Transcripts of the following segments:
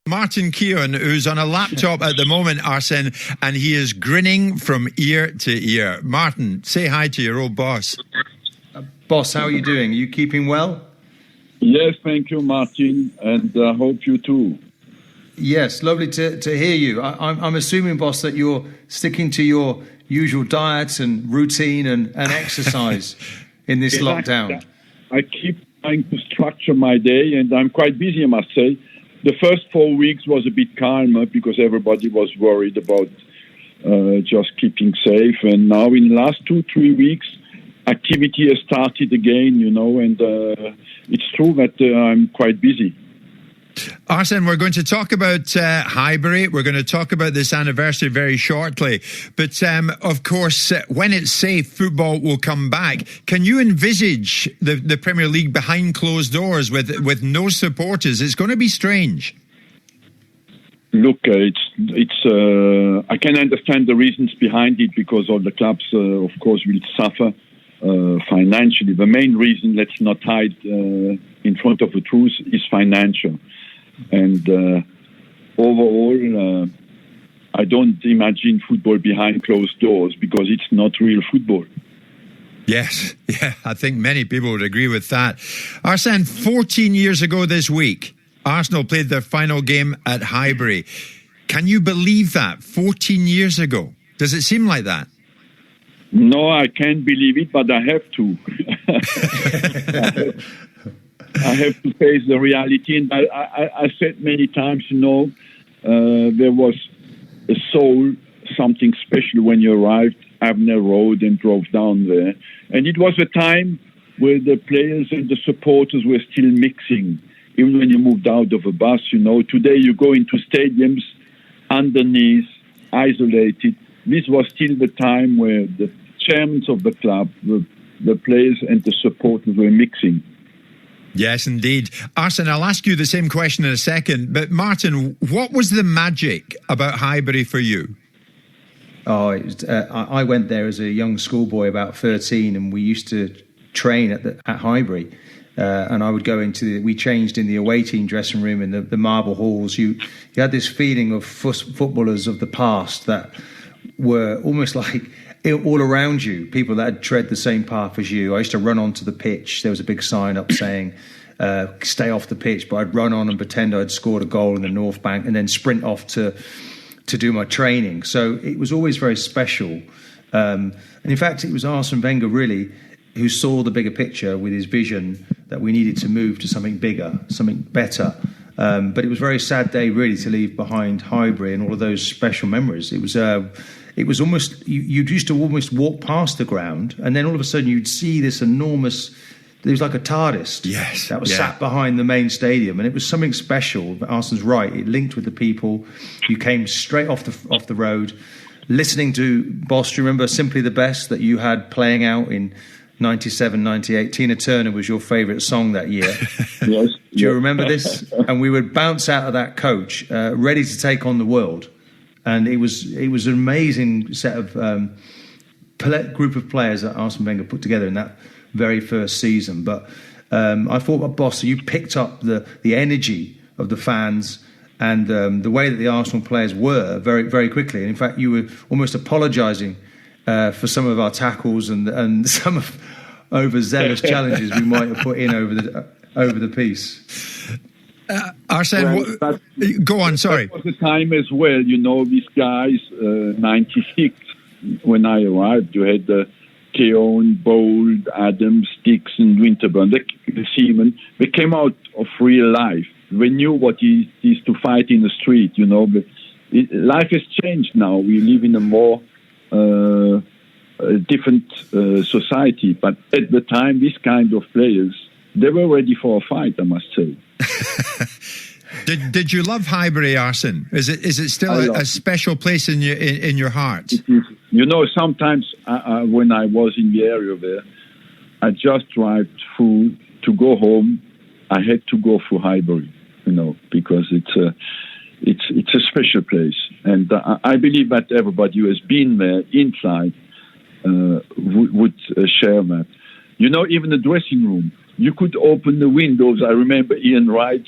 Martin Keown, who's on a laptop at the moment, Arsene, and he is grinning from ear to ear. Martin, say hi to your old boss. Boss, how are you doing? Are you keeping well? Yes, thank you, Martin, and I hope you too. Yes, lovely to hear you. I'm assuming, boss, that you're sticking to your usual diet and routine and exercise in this lockdown. I keep trying to structure my day, and I'm quite busy, I must say. The first 4 weeks was a bit calmer because everybody was worried about just keeping safe. And now in the last 2-3 weeks, activity has started again, and it's true that I'm quite busy. Arsene, we're going to talk about Highbury. We're going to talk about this anniversary very shortly. But, of course, when it's safe, football will come back. Can you envisage the Premier League behind closed doors with no supporters? It's going to be strange. Look, I can understand the reasons behind it because all the clubs, of course, will suffer financially. The main reason, let's not hide in front of the truth, is financial. And overall, I don't imagine football behind closed doors because it's not real football. Yes, yeah, I think many people would agree with that. Arsene, 14 years ago this week, Arsenal played their final game at Highbury. Can you believe that? 14 years ago. Does it seem like that? No, I can't believe it, but I have to. I have to face the reality, and I said many times, there was a soul, something special when you arrived Abner Road and drove down there. And it was a time where the players and the supporters were still mixing, even when you moved out of a bus, Today you go into stadiums underneath, isolated. This was still the time where the chairmen of the club, the players and the supporters were mixing. Yes, indeed. Arsene, I'll ask you the same question in a second. But Martin, what was the magic about Highbury for you? I went there as a young schoolboy, about 13, and we used to train at Highbury. And I would go we changed in the away team dressing room in the marble halls. You had this feeling of footballers of the past that were almost like all around you, people that had tread the same path as you. I used to run onto the pitch. There was a big sign up saying, stay off the pitch, but I'd run on and pretend I'd scored a goal in the North Bank and then sprint off to do my training. So it was always very special. And in fact, it was Arsene Wenger really who saw the bigger picture with his vision that we needed to move to something bigger, something better. But it was a very sad day really to leave behind Highbury and all of those special memories. It was almost, you used to almost walk past the ground and then all of a sudden you'd see this enormous, it was like a TARDIS that was sat behind the main stadium, and it was something special. But Arsene's right, it linked with the people. You came straight off the road, listening to Boss. Do you remember Simply the Best that you had playing out in 97, 98? Tina Turner was your favourite song that year. Yes. Do you remember this? And we would bounce out of that coach, ready to take on the world. And it was an amazing set of group of players that Arsene Wenger put together in that very first season. But I thought, Boss, you picked up the energy of the fans and the way that the Arsenal players were very, very quickly. And in fact, you were almost apologising for some of our tackles and some of overzealous challenges we might have put in over the piece. Arsene, go on, sorry. That was the time as well, these guys, 96, when I arrived, you had Keown, Bold, Adams, Dixon, Winterburn, the Seamen. They came out of real life. They knew what it is to fight in the street, but life has changed now. We live in a more different society. But at the time, these kind of players, they were ready for a fight, I must say. Did you love Highbury, Arsene? Is it still a special place in your heart? It is. Sometimes when I was in the area there, I just drive through to go home. I had to go through Highbury, because it's a special place, and I believe that everybody who has been there inside would share that. Even the dressing room. You could open the windows. I remember Ian Wright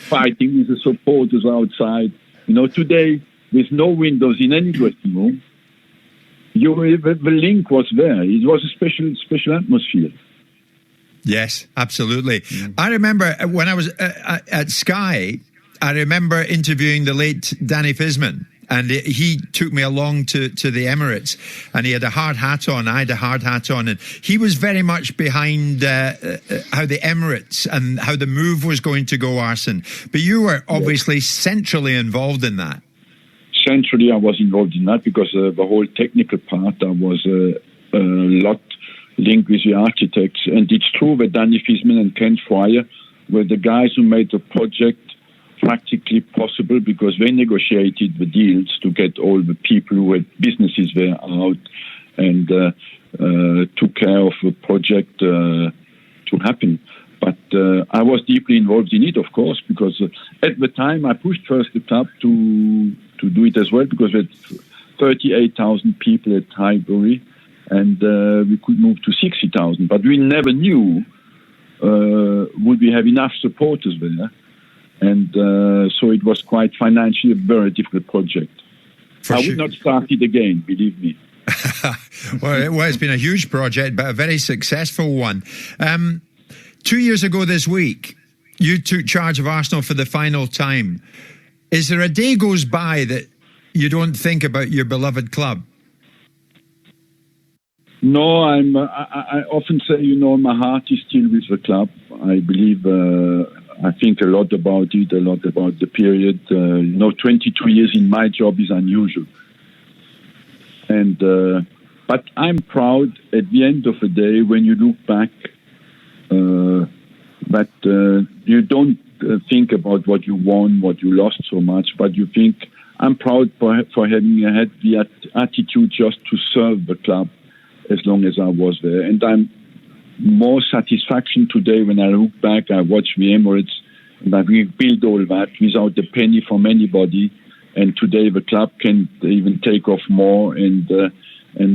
fighting with the supporters outside. Today, with no windows in any dressing room, the link was there. It was a special atmosphere. Yes, absolutely. I remember when I was at Sky, I remember interviewing the late Danny Fisman, and he took me along to the Emirates, and he had a hard hat on, I had a hard hat on, and he was very much behind how the Emirates and how the move was going to go, Arsene. But you were obviously centrally involved in that. Centrally, I was involved in that because the whole technical part, I was a lot linked with the architects. And it's true that Danny Fisman and Ken Fryer were the guys who made the project practically possible, because they negotiated the deals to get all the people who had businesses there out and took care of the project to happen. But I was deeply involved in it, of course, because at the time I pushed first the club to do it as well, because we had 38,000 people at Highbury, and we could move to 60,000. But we never knew would we have enough supporters there. And so it was quite financially a very difficult project. I would not start it again, believe me. Well, it's been a huge project, but a very successful one. 2 years ago this week, you took charge of Arsenal for the final time. Is there a day goes by that you don't think about your beloved club? No, I often say, my heart is still with the club. I believe, I think a lot about it, a lot about the period. 22 years in my job is unusual. And but I'm proud at the end of the day when you look back that you don't think about what you won, what you lost so much, but you think, I'm proud for having had the attitude just to serve the club as long as I was there. And I'm more satisfaction today when I look back, I watch the Emirates, and I rebuild all that without a penny from anybody. And today the club can even take off more and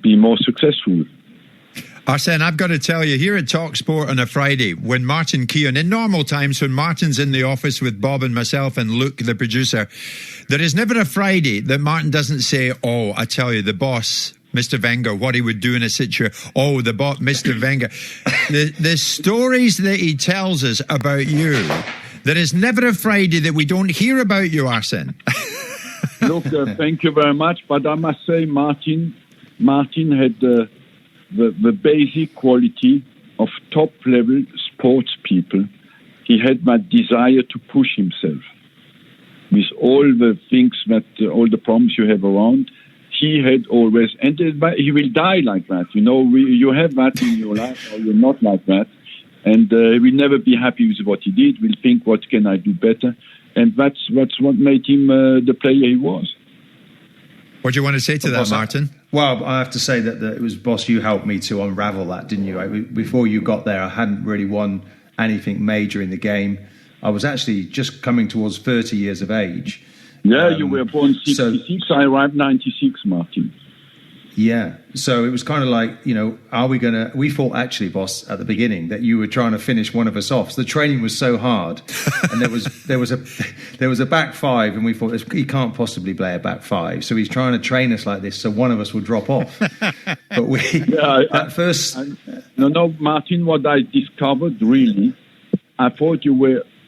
be more successful. Arsene, I've got to tell you, here at TalkSport on a Friday, when Martin Keown, in normal times, when Martin's in the office with Bob and myself and Luke, the producer, there is never a Friday that Martin doesn't say, oh, I tell you, the boss, Mr. Wenger, what he would do in a situation. Oh, the boss, Mr. Wenger. The stories that he tells us about you, there is never a Friday that we don't hear about you, Arsene. Look, thank you very much. But I must say, Martin had the basic quality of top-level sports people. He had that desire to push himself. With all the things all the problems you have around, he had always, and he will die like that. You have that in your life, or you're not like that. And he will never be happy with what he did. We'll think, what can I do better? And that's what made him the player he was. What do you want to say to that, boss, Martin? Well, I have to say that it was, boss, you helped me to unravel that, didn't you? Before you got there, I hadn't really won anything major in the game. I was actually just coming towards 30 years of age. Yeah, you were born 66. I arrived 96, Martin. Yeah. So it was kind of like, are we going to... We thought actually, boss, at the beginning that you were trying to finish one of us off. So the training was so hard. And there was a back five, and we thought, he can't possibly play a back five. So he's trying to train us like this so one of us will drop off. But No, Martin, what I discovered, really, I thought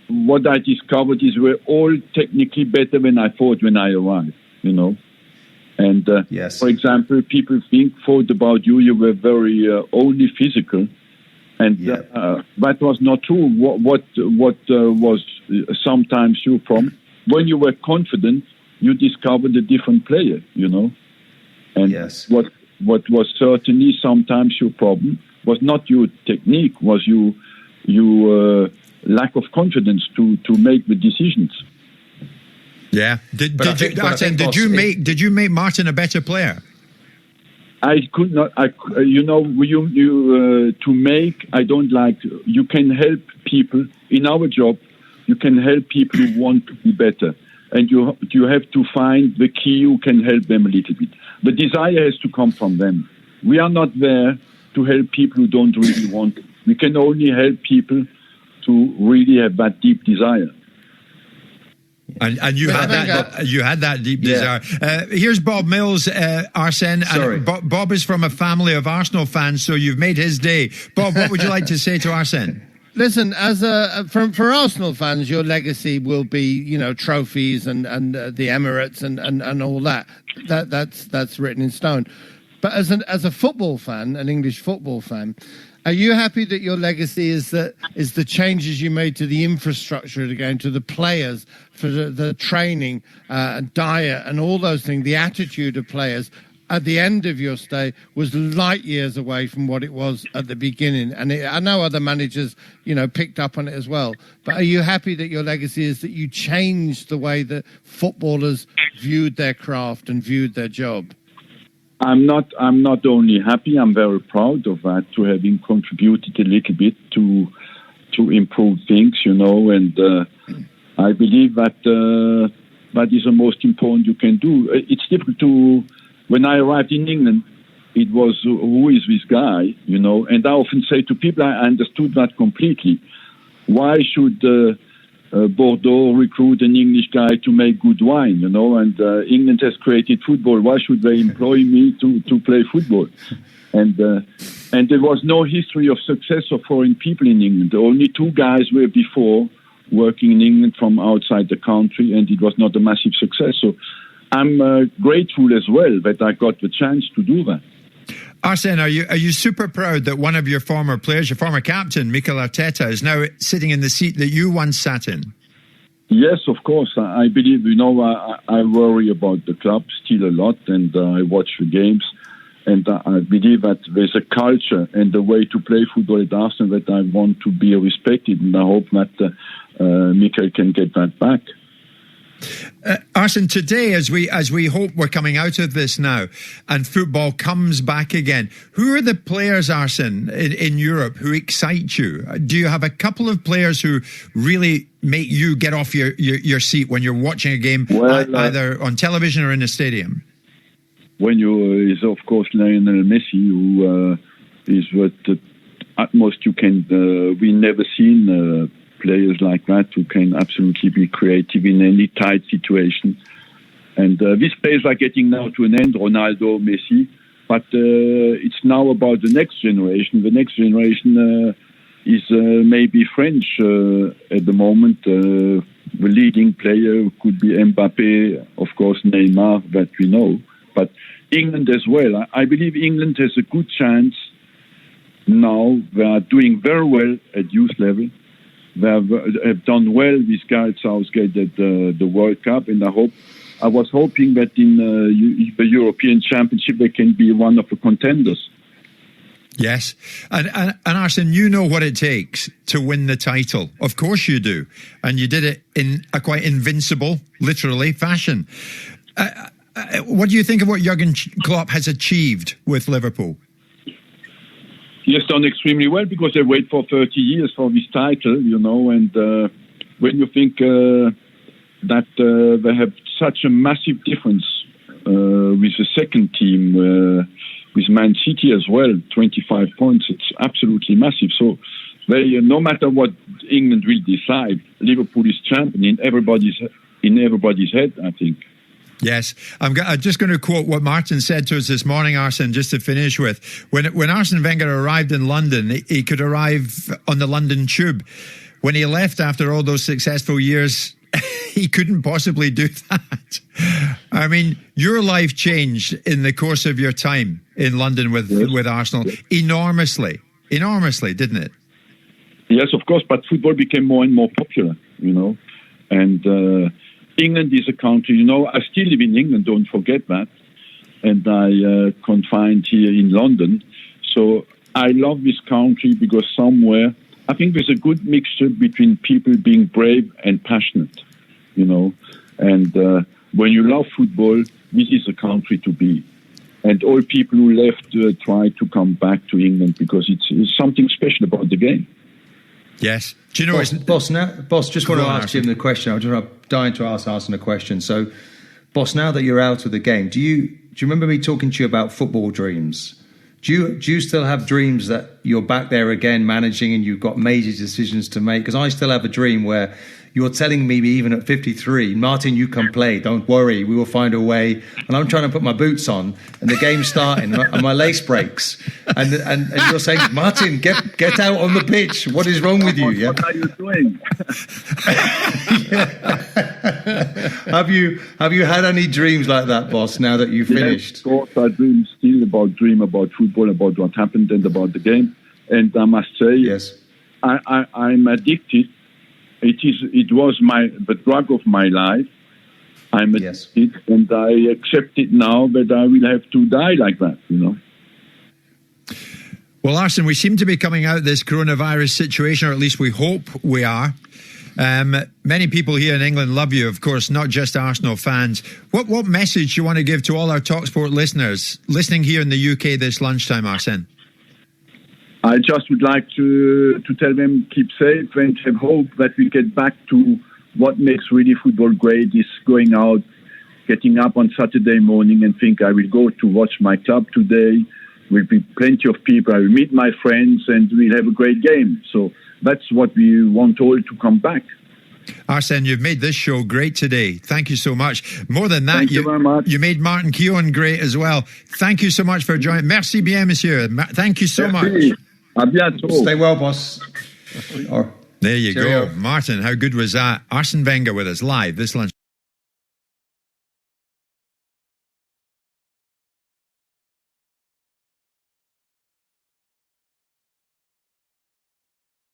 what I discovered is we're all technically better than I thought when I arrived, And, yes. For example, people thought about you were very only physical. And that was not true. What was sometimes your problem? When you were confident, you discovered a different player, And yes. what was certainly sometimes your problem was not your technique, was your lack of confidence to make the decisions. Yeah. Did you make Martin a better player? I could not. To make. I don't like. You can help people in our job. You can help people who want to be better, and you have to find the key who can help them a little bit. The desire has to come from them. We are not there to help people who don't really want it. We can only help people to really have that deep desire. And you had that. You had that deep desire. Here's Bob Mills, Arsene. Sorry. And Bob is from a family of Arsenal fans, so you've made his day. Bob, what would you like to say to Arsene? Listen, for Arsenal fans, your legacy will be, trophies and the Emirates and all that. That's written in stone. But as a football fan, an English football fan, are you happy that your legacy is the changes you made to the infrastructure of the game, to the players, for the training, diet, and all those things, the attitude of players? At the end of your stay was light years away from what it was at the beginning. And I know other managers, picked up on it as well. But are you happy that your legacy is that you changed the way that footballers viewed their craft and viewed their job? I'm not only happy, I'm very proud of that, to having contributed a little bit to improve things, and I believe that that is the most important you can do. It's difficult to... When I arrived in England, it was, who is this guy, And I often say to people, I understood that completely. Why should Bordeaux recruit an English guy to make good wine, And England has created football. Why should they employ me to play football? And there was no history of success of foreign people in England. Only two guys were before working in England from outside the country, and it was not a massive success. So I'm grateful as well that I got the chance to do that. Arsene, are you super proud that one of your former players, your former captain, Mikel Arteta, is now sitting in the seat that you once sat in? Yes, of course. I believe, I worry about the club still a lot, and I watch the games. And I believe that there's a culture and a way to play football at Arsenal that I want to be respected, and I hope that Mikel can get that back. Arsene, today, as we hope we're coming out of this now and football comes back again, who are the players, Arsene, in Europe who excite you? Do you have a couple of players who really make you get off your seat when you're watching a game, either on television or in a stadium? Is of course Lionel Messi, who is what the utmost you can. We never seen players like that who can absolutely be creative in any tight situation. And these players are getting now to an end, Ronaldo, Messi, but it's now about the next generation. The next generation is maybe French at the moment. The leading player could be Mbappe, of course Neymar, that we know. But England as well. I believe England has a good chance now. They are doing very well at youth level. They have done well with Gareth Southgate at the World Cup, and I was hoping that in the European Championship they can be one of the contenders. Yes, and Arsene, you know what it takes to win the title. Of course you do, and you did it in a quite invincible, literally, fashion. What do you think of what Jurgen Klopp has achieved with Liverpool? He has done extremely well because they wait for 30 years for this title, and when you think that they have such a massive difference with the second team, with Man City as well, 25 points, it's absolutely massive. So they, no matter what England will decide, Liverpool is champion in everybody's head, I think. Yes, I'm just going to quote what Martin said to us this morning, Arsene, just to finish with. When Arsene Wenger arrived in London, he could arrive on the London Tube. When he left after all those successful years, he couldn't possibly do that. I mean, your life changed in the course of your time in London with Arsenal enormously, didn't it? Yes, of course, but football became more and more popular, and England is a country, I still live in England, don't forget that. And I confined here in London. So I love this country because somewhere, I think there's a good mixture between people being brave and passionate, And when you love football, this is a country to be. And all people who left try to come back to England because it's something special about the game. Yes. Do you know, Boss, just want to ask Jim the question. I'm dying to ask Arsene a question. So, Boss, now that you're out of the game, do you remember me talking to you about football dreams? Do you still have dreams that you're back there again managing and you've got major decisions to make? Because I still have a dream where you're telling me even at 53, Martin, you can play. Don't worry, we will find a way. And I'm trying to put my boots on, and the game's starting, and my lace breaks. And you're saying, Martin, get out on the pitch. What is wrong with you? What are you doing? Have you had any dreams like that, boss? Now that you've finished? Yes, of course, I dream about football, about what happened, and about the game. And I must say, yes, I'm addicted. It was the drug of my life. I'm addicted, and I accept it now, but I will have to die like that, Well, Arsene, we seem to be coming out of this coronavirus situation, or at least we hope we are. Many people here in England love you, of course, not just Arsenal fans. What message do you want to give to all our TalkSport listeners listening here in the UK this lunchtime, Arsene? I just would like to tell them keep safe and have hope that we get back to what makes really football great, is going out, getting up on Saturday morning and think I will go to watch my club today. Will be plenty of people. I will meet my friends and we'll have a great game. So that's what we want all to come back. Arsene, you've made this show great today. Thank you so much. More than that, Thank you very much. You made Martin Keown great as well. Thank you so much for joining. Merci bien, monsieur. Thank you so Merci. much. À bientôt. Stay well, boss. There you Cheerio. go. Martin, how good was that? Arsene Wenger with us live this lunch.